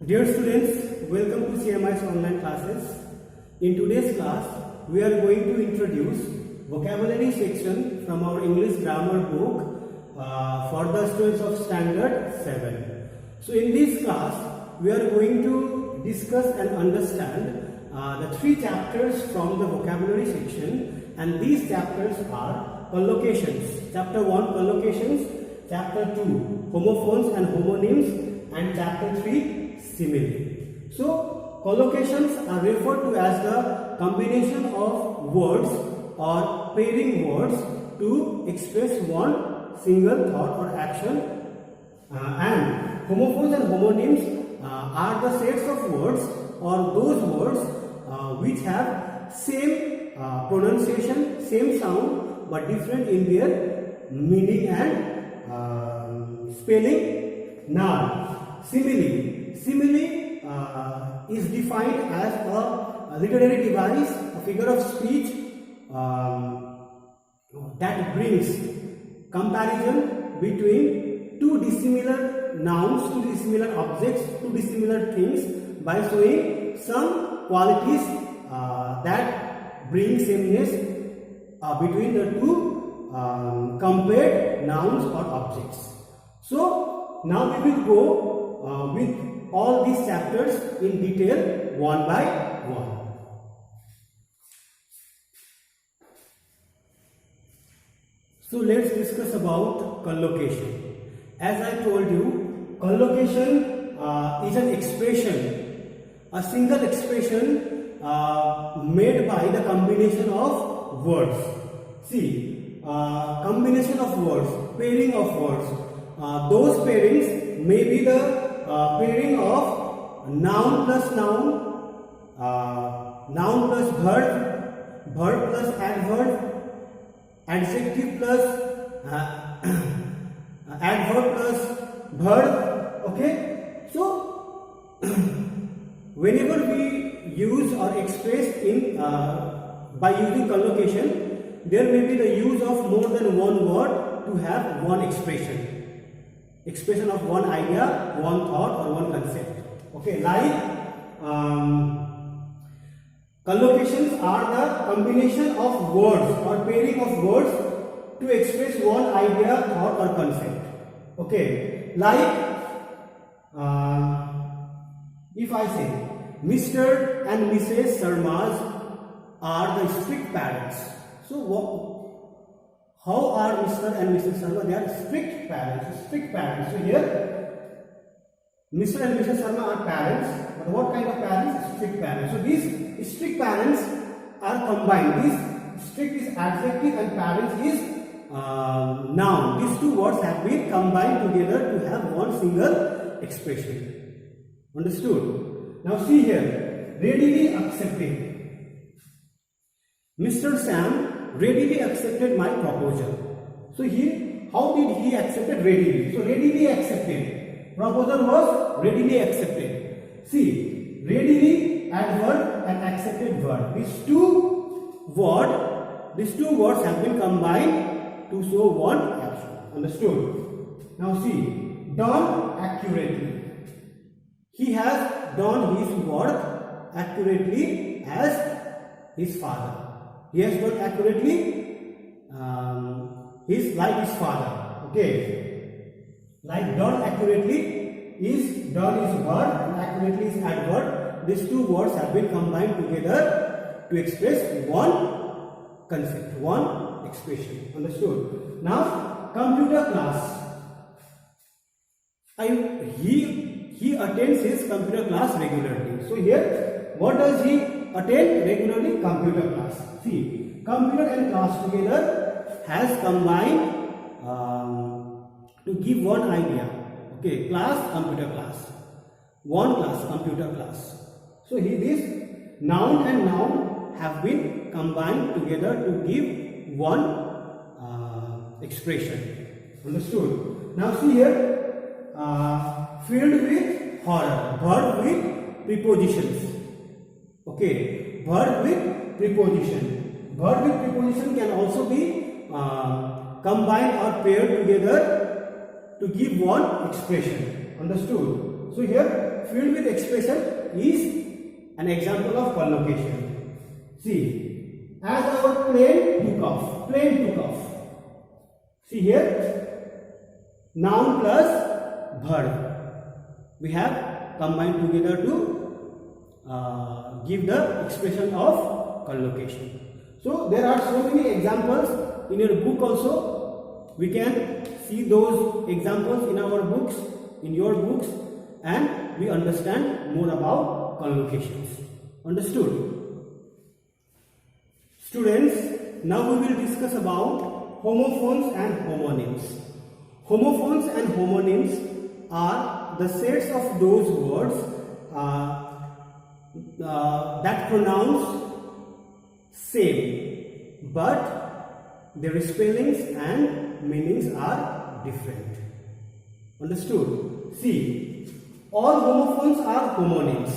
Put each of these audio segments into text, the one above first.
Dear students, welcome to CMI's online classes. In today's class, we are going to introduce vocabulary section from our English grammar book for the students of standard 7. So in this class, we are going to discuss and understand the 3 chapters from the vocabulary section, and these chapters are collocations. Chapter 1 collocations, chapter 2 homophones and homonyms, and chapter 3 simile. So collocations are referred to as the combination of words or pairing words to express one single thought or action, and homophones and homonyms are the sets of words or those words which have same pronunciation, same sound, but different in their meaning and spelling. Now simile is defined as a literary device, a figure of speech that brings comparison between two dissimilar nouns, two dissimilar objects, two dissimilar things by showing some qualities that bring sameness between the two compared nouns or objects. So now we will go with all these chapters in detail one by one. So let's discuss about collocation. As I told you, collocation is an expression, a single expression made by the combination of words. See, combination of words, pairing of words. Those pairings may be the pairing of noun plus noun, noun plus verb, verb plus adverb, adjective plus adverb plus verb. Okay, so whenever we use or express in by using collocation, there may be the use of more than one word to have one expression of one idea, one thought or one concept. Okay, like collocations are the combination of words or pairing of words to express one idea, thought or concept. Okay, like if I say Mr. and Mrs. Sharmas are the strict parents. So how are Mr. and Mrs. Sharma? They are strict parents. Strict parents. So here, Mr. and Mrs. Sharma are parents. But what kind of parents? Strict parents. So these strict parents are combined. This strict is adjective and parents is noun. These two words have been combined together to have one single expression. Understood? Now see here. Readily accepted. Mr. Sam readily accepted my proposal. So here, how did he accept it? Readily. So readily accepted. Proposal was readily accepted. See, readily adverb and accepted verb. These two words have been combined to show one action. Understood? Now see, done accurately. He has done his work accurately as his father. He has done accurately like his father. Okay, like done accurately is done is verb and accurately is adverb. These two words have been combined together to express one concept, one expression. Understood? Now computer class. He attends his computer class regularly. So here, what does he attend regularly? Computer class. See, computer and class together has combined to give one idea. Okay, class, computer class. One class, computer class. So here this noun and noun have been combined together to give one expression. Understood? Now see here, filled with horror, verb with prepositions. Okay, verb with preposition. Verb with preposition can also be combined or paired together to give one expression. Understood? So here filled with expression is an example of collocation. See, as our plane took off. See here, noun plus verb. We have combined together to give the expression of collocation. So there are so many examples in your book also. We can see those examples in our books, in your books, and we understand more about collocations. Understood? Students, now we will discuss about homophones and homonyms. Homophones and homonyms are the sets of those words that pronounce same, but their spellings and meanings are different. Understood? See, all homophones are homonyms.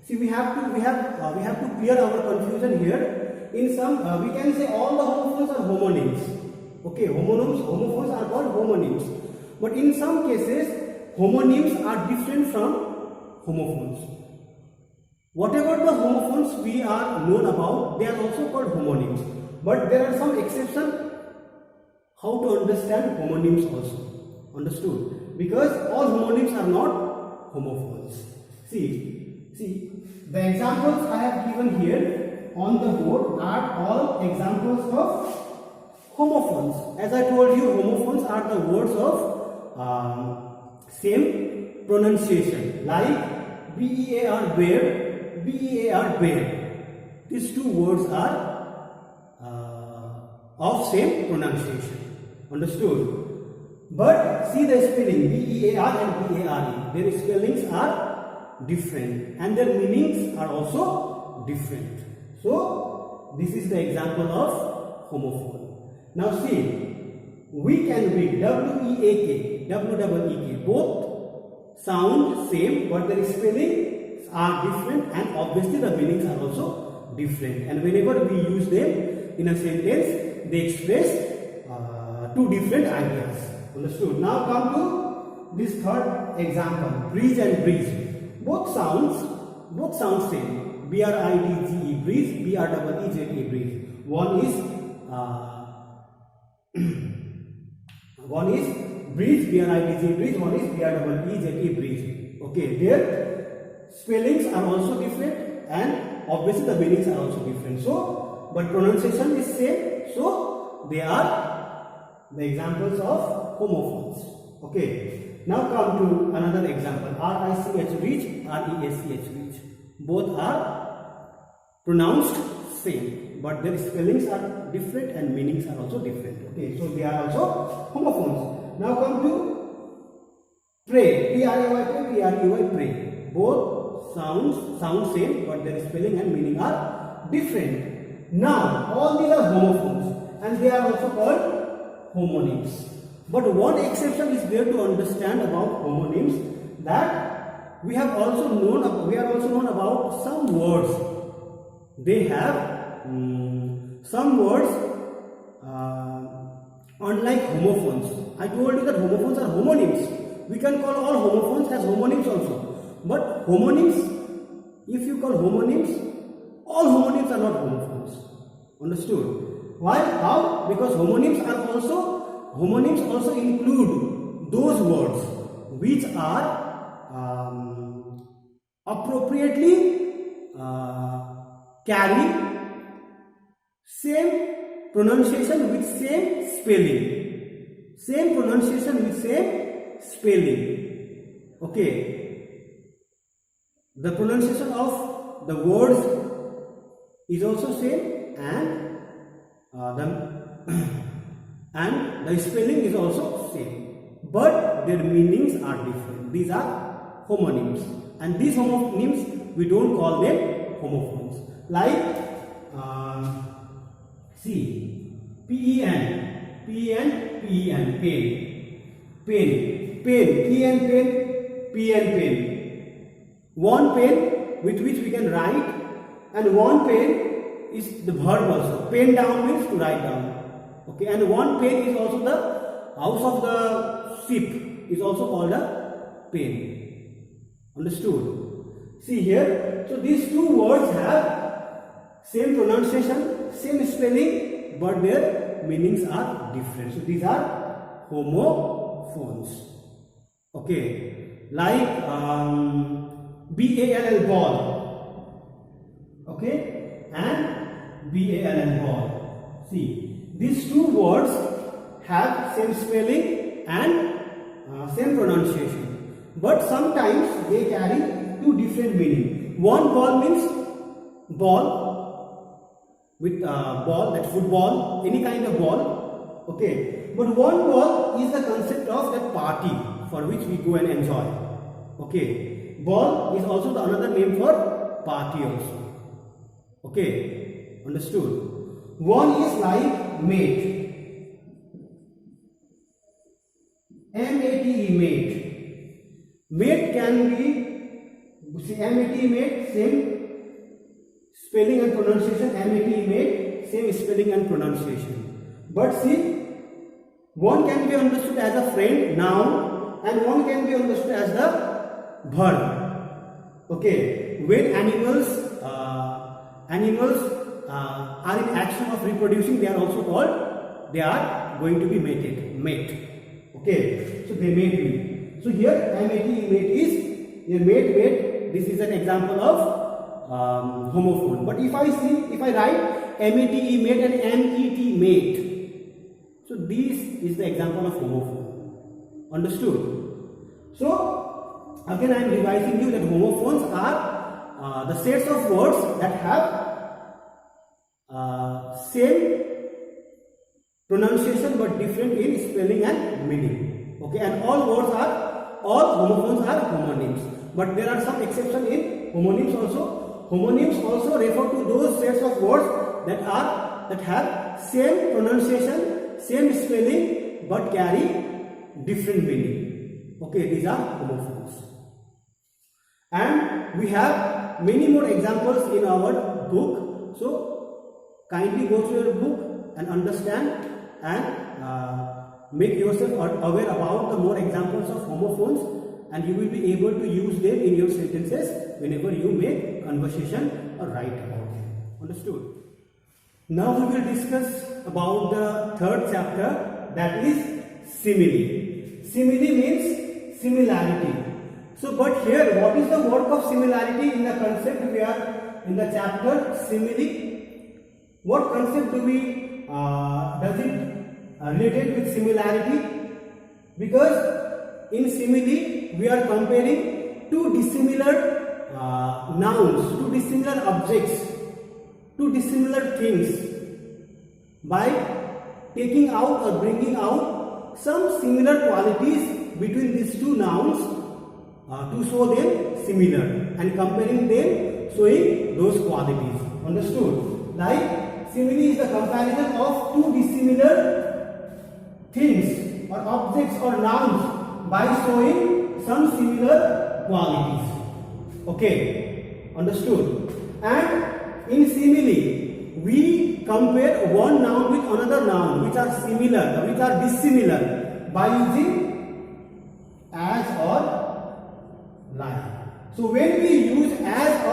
See, we have to clear our confusion here. In some, we can say all the homophones are homonyms. Okay, homophones are called homonyms. But in some cases, homonyms are different from homophones. Whatever the homophones we are known about, they are also called homonyms. But there are some exceptions how to understand homonyms also. Understood? Because all homonyms are not homophones. See, the examples I have given here on the board are all examples of homophones. As I told you, homophones are the words of same pronunciation, like bear, bear, bear, bear. These two words are of same pronunciation. Understood? But see the spelling, bear and bare. Their spellings are different and their meanings are also different. So this is the example of homophone. Now see, we can read W-E-A-K, W-E-E-K. Both sound same, but their spellings are different and obviously the meanings are also different. And whenever we use them in a sentence, they express two different ideas. Understood? Now come to this third example, bridge and bridge. Both sounds same. B-R-I-D-G-E, bridge, B-R-E-E-J-E, bridge. One is bridge, B-R-I-D-G-E, bridge. One is B-R-E-E-J-E, bridge. Okay, their spellings are also different and obviously the meanings are also different. So, but pronunciation is same. So, they are the examples of homophones. Okay. Now come to another example. R-I-C-H, reach, R-E-S-C-H, reach. Both are pronounced same, but their spellings are different and meanings are also different. Okay, so they are also homophones. Now come to pray. P-R-A-Y, P-R-E-Y, pray. Both sound same, but their spelling and meaning are different. Now, all these are homophones and they are also called homonyms. But one exception is there to understand about homonyms, that we are also known about some words. They have some words unlike homophones. I told you that homophones are homonyms. We can call all homophones as homonyms also. But homonyms, if you call homonyms, all homonyms are not homophones. Understood? Why? How? Because homonyms also include those words which are appropriately carry same pronunciation with same spelling. Same pronunciation with same spelling. Okay. The pronunciation of the words is also same and the spelling is also same, but their meanings are different. These are homonyms, and these homonyms we don't call them homophones. Like see, P-E-N, P-E-N, P-E-N, pen, P-N, pen, P-N, pen. One pen with which we can write, and one pen is the verb also. Pen down means to write down. Okay, and one pen is also the house of the ship is also called a pen. Understood? See here, so these two words have same pronunciation, same spelling, but their meanings are different. So these are homophones. Okay, like BALL, ball. Okay, and BALL, ball. See, these two words have same spelling and same pronunciation, but sometimes they carry two different meaning. One ball means ball, with ball, that football, any kind of ball. Okay, but one ball is the concept of that party for which we go and enjoy. Okay, ball is also the another name for party also. Okay, understood? One is like mate. M-A-T-E, mate. Mate can be, see, M-A-T-E, mate, same spelling and pronunciation. M-A-T-E, mate, same spelling and pronunciation. But see, one can be understood as a friend, noun, and one can be understood as the verb. Okay, when animals are in action of reproducing, they are also called, they are going to be mated, mate. Okay, so they mate me. So here M-A-T-E, mate is your mate. This is an example of homophone. But if I write M-A-T-E, mate, and M-E-T, mate, so this is the example of homophone. Understood? So again I am revising you that homophones are the sets of words that have same pronunciation but different in spelling and meaning. Okay, and all homophones are homonyms, but there are some exceptions in homonyms also. Homonyms also refer to those sets of words that have same pronunciation, same spelling, but carry different meaning. Okay, these are homophones. And we have many more examples in our book. So kindly go through your book and understand and make yourself aware about the more examples of homophones, and you will be able to use them in your sentences whenever you make conversation or write about them. Understood? Now we will discuss about the third chapter, that is simile. Simile means similarity. So but here what is the work of similarity in the concept we are in the chapter simile? What concept do we does it related with similarity? Because in simile we are comparing two dissimilar nouns, two dissimilar objects, two dissimilar things by taking out or bringing out some similar qualities between these two nouns to show them similar, and comparing them showing those qualities. Understood? Like simile is the comparison of two dissimilar things or objects or nouns by showing some similar qualities. Okay, understood? And in simile we compare one noun with another noun which are similar, which are dissimilar, by using as or like. So when we use as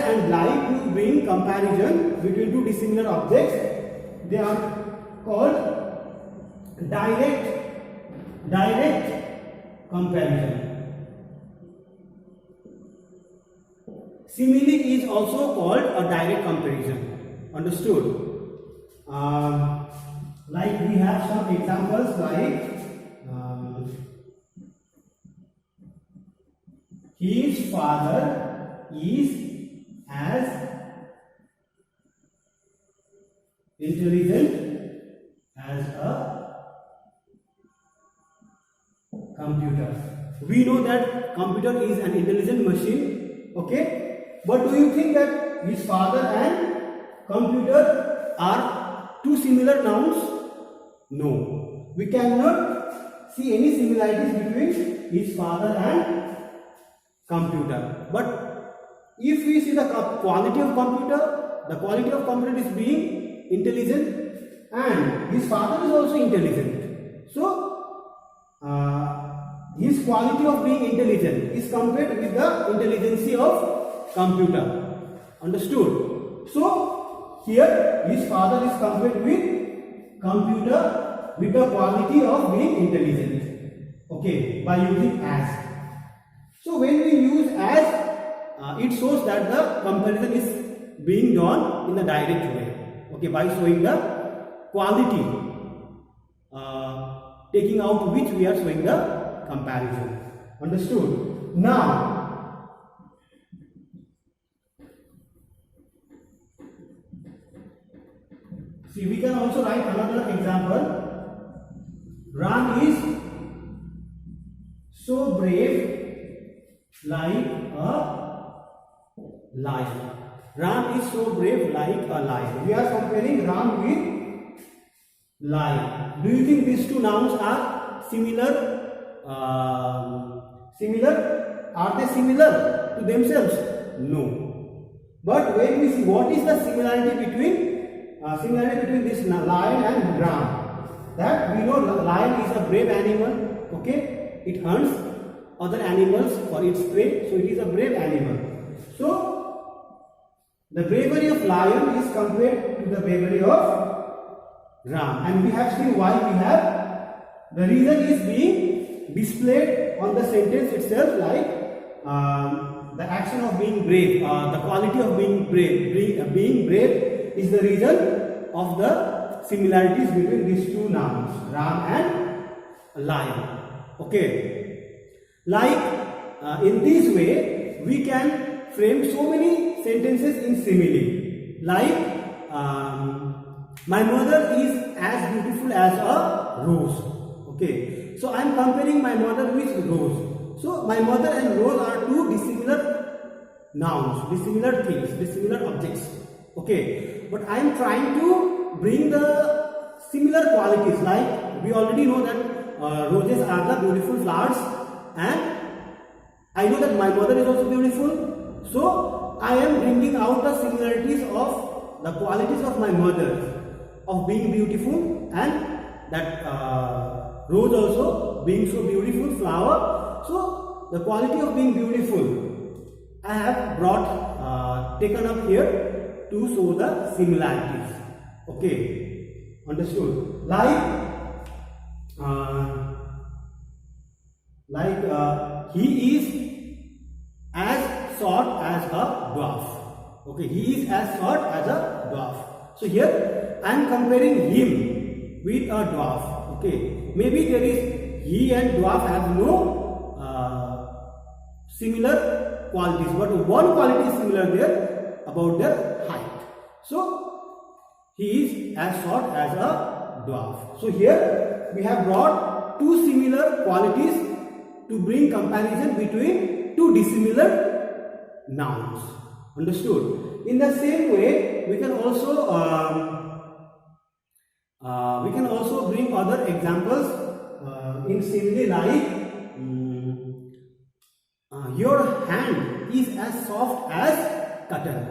and like to bring comparison between two dissimilar objects, they are called direct comparison. Simile is also called a direct comparison. Understood? Like we have some examples like his father is as intelligent as a computer. We know that computer is an intelligent machine. Okay, but do you think that his father and computer are two similar nouns? No, we cannot see any similarities between his father and computer. But if we see the quality of computer, the quality of computer is being intelligent, and his father is also intelligent. So his This quality of being intelligent is compared with the intelligence of computer. Understood? So here his father is compared with computer with the quality of being intelligent. Okay, by using as. So when we use as, it shows that the comparison is being done in a direct way. Okay, by showing the quality, taking out which we are showing the comparison. Understood? Now, see, we can also write another example. Ram is so brave like a lion. Ram is so brave like a lion. We are comparing Ram with lion. Do you think these two nouns are similar? Are they similar to themselves? No. But when we see what is the similarity between this lion and Ram, that we know lion is a brave animal. Okay, it hunts other animals for its prey, so it is a brave animal. So the bravery of lion is compared to the bravery of Ram, and we have seen why we have. The reason is being displayed on the sentence itself, like the action of being brave, the quality of being brave. Being brave is the reason of the similarities between these two nouns, Ram and lion. Okay. Like in this way, we can frame so many sentences in simile. Like my mother is as beautiful as a rose. Okay, so I am comparing my mother with rose. So my mother and rose are two dissimilar nouns, dissimilar things, dissimilar objects. Okay, but I am trying to bring the similar qualities. Like we already know that roses are the beautiful flowers. And I know that my mother is also beautiful, so I am bringing out the similarities of the qualities of my mother, of being beautiful, and that rose also being so beautiful flower. So the quality of being beautiful I have taken up here to show the similarities. Okay, understood? He is as short as a dwarf. Okay, he is as short as a dwarf. So here I am comparing him with a dwarf. Okay, maybe there is he and dwarf have no similar qualities, but one quality is similar there about their height. So he is as short as a dwarf. So here we have brought two similar qualities to bring comparison between two dissimilar nouns. Understood? In the same way, we can also bring other examples in simile, like your hand is as soft as cotton.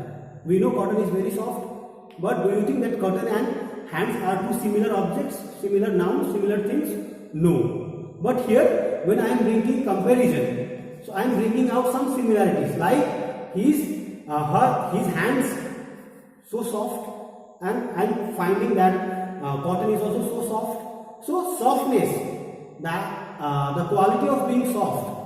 We know cotton is very soft, but do you think that cotton and hands are two similar objects, similar nouns, similar things? No. But here, when I am bringing comparison, so I am bringing out some similarities, like his hands so soft, and I am finding that cotton is also so soft. So softness, the quality of being soft.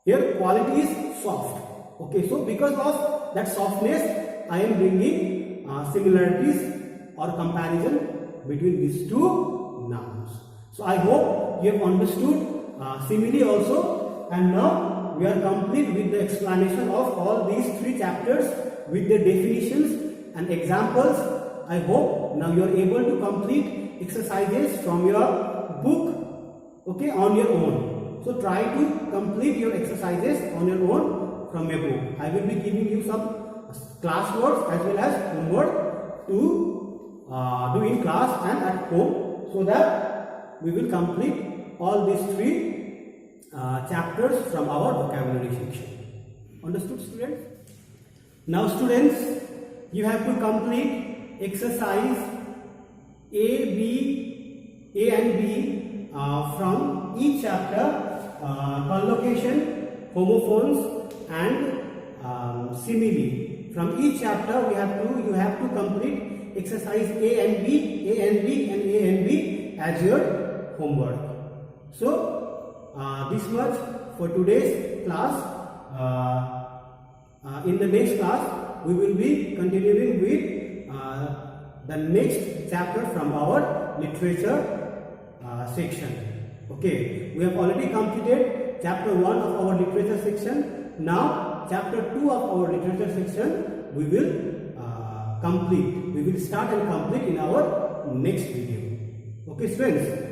Here quality is soft. Okay, so because of that softness, I am bringing similarities or comparison between these two nouns. So I hope you have understood simile also, and now we are complete with the explanation of all these three chapters with the definitions and examples. I hope now you are able to complete exercises from your book, okay, on your own. So try to complete your exercises on your own from your book. I will be giving you some class works as well as homework to do in class and at home, so that we will complete all these three chapters from our vocabulary section. Understood, students? Now students, you have to complete exercise A and B from each chapter collocation, homophones, and simile. From each chapter, you have to complete exercise A and B, A and B, and A and B as your homework. So this much for today's class. In the next class, we will be continuing with the next chapter from our literature section. Okay, we have already completed chapter 1 of our literature section. Now chapter 2 of our literature section we will complete. We will start and complete in our next video. Okay, students.